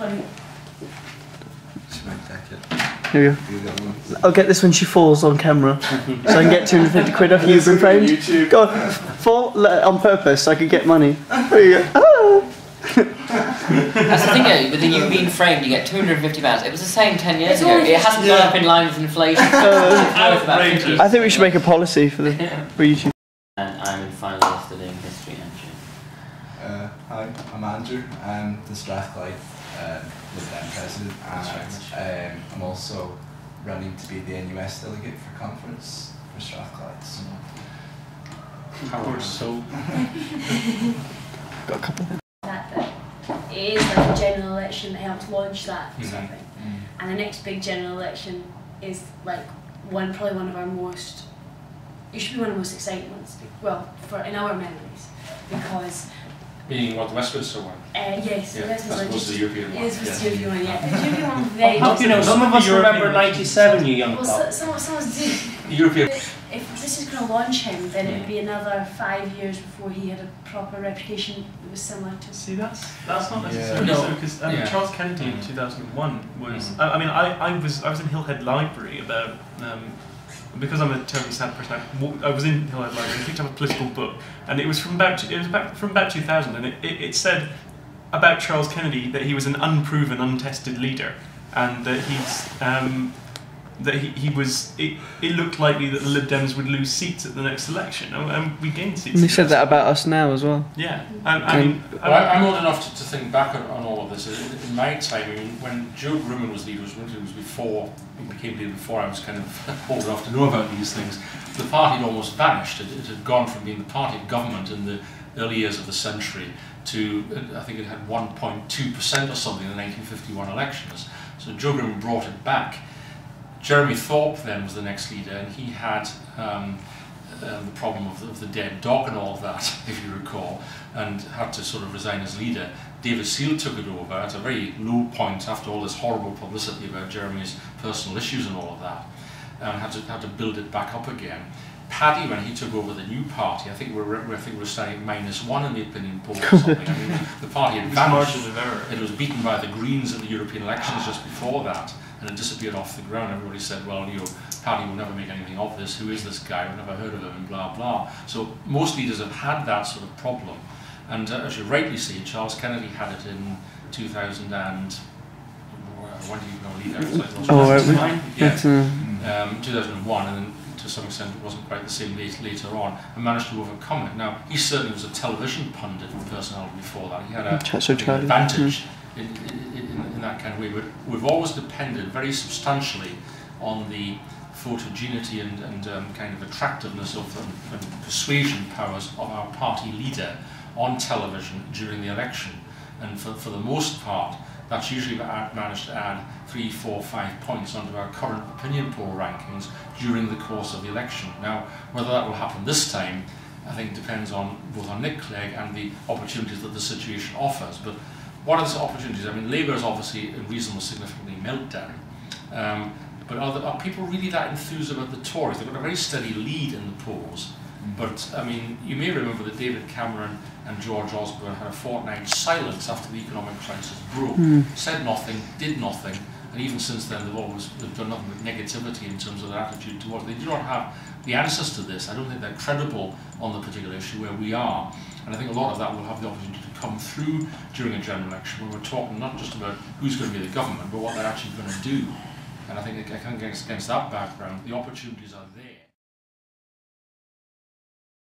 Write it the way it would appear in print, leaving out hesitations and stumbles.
point. She might take it. Here we go. I'll get this when she falls on camera, so I can get 250 quid off you've been framed. Go on, fall on purpose so I can get money. There you go. Ah. That's the thing though, with the you being framed you get £250. It was the same 10 years ago. It hasn't gone up in line with inflation. I think we should make a policy for YouTube. And I'm in final year studying history actually. Hi, I'm Andrew. I'm the Strathclyde Lieutenant President, and I'm also running to be the NUS delegate for conference for Strathclyde. So. Got a couple. That it is like a general election that helps launch that sort of thing. And the next big general election is like probably one of our most. It should be one of the most exciting ones. Well, in our memories, because. Being what, the Westminster one? Yes, yeah, the Westminster was the European one. Yes, was the European one, yeah. The European one very How do you know? Some of us remember 97, you young well, some of us do. European. If this is going to launch him, then it would be another 5 years before he had a proper reputation that was similar to. See, that's not necessarily so, because Charles Kennedy in 2001 was. I mean, I was in Hillhead Library about. Because I'm a terribly sad person, I was in Hillhead Library and picked up a political book, and it was from about 2000, and it said about Charles Kennedy that he was an unproven, untested leader, and that it looked likely that the Lib Dems would lose seats at the next election, and we gained seats. And they said that about us now as well. Yeah, I'm old enough to think back on all of this. In my time, I mean, when Joe Grimman was leader, it was before he became leader. Before I was kind of old enough to know about these things, the party had almost vanished. It had gone from being the party of government in the early years of the century to, I think it had 1.2% or something in the 1951 elections. So Joe Grimman brought it back. Jeremy Thorpe then was the next leader, and he had the problem of the dead dog and all of that, if you recall, and had to sort of resign as leader. David Seal took it over at a very low point after all this horrible publicity about Jeremy's personal issues and all of that, and had to build it back up again. Paddy, when he took over the new party, I think we're starting at -1 in the opinion poll or something. I mean, the party had vanished. It was beaten by the Greens in the European elections just before that, and it disappeared off the ground. Everybody said, well, you know, Paddy will never make anything of this. Who is this guy? We've never heard of him, and blah, blah. So most leaders have had that sort of problem. And as you rightly say, Charles Kennedy had it in 2000 and... when did you know leader? 2001, and then to some extent it wasn't quite the same later on, and managed to overcome it. Now, he certainly was a television pundit and personality before that. He had an advantage in that kind of way, but we've always depended very substantially on the photogeneity and kind of attractiveness of and persuasion powers of our party leader on television during the election. And for the most part, that's usually managed to add 3, 4, 5 points onto our current opinion poll rankings during the course of the election. Now, whether that will happen this time, I think depends on both on Nick Clegg and the opportunities that the situation offers. But what are the opportunities? I mean, Labour is obviously in reasonable significantly meltdown. But are people really that enthused about the Tories? They've got a very steady lead in the polls. But, I mean, you may remember that David Cameron and George Osborne had a fortnight silence after the economic crisis broke, said nothing, did nothing, and even since then they've done nothing but negativity in terms of their attitude towards it. They do not have the answers to this. I don't think they're credible on the particular issue where we are, and I think a lot of that will have the opportunity to come through during a general election when we're talking not just about who's going to be the government, but what they're actually going to do. And I think against that background, the opportunities are there.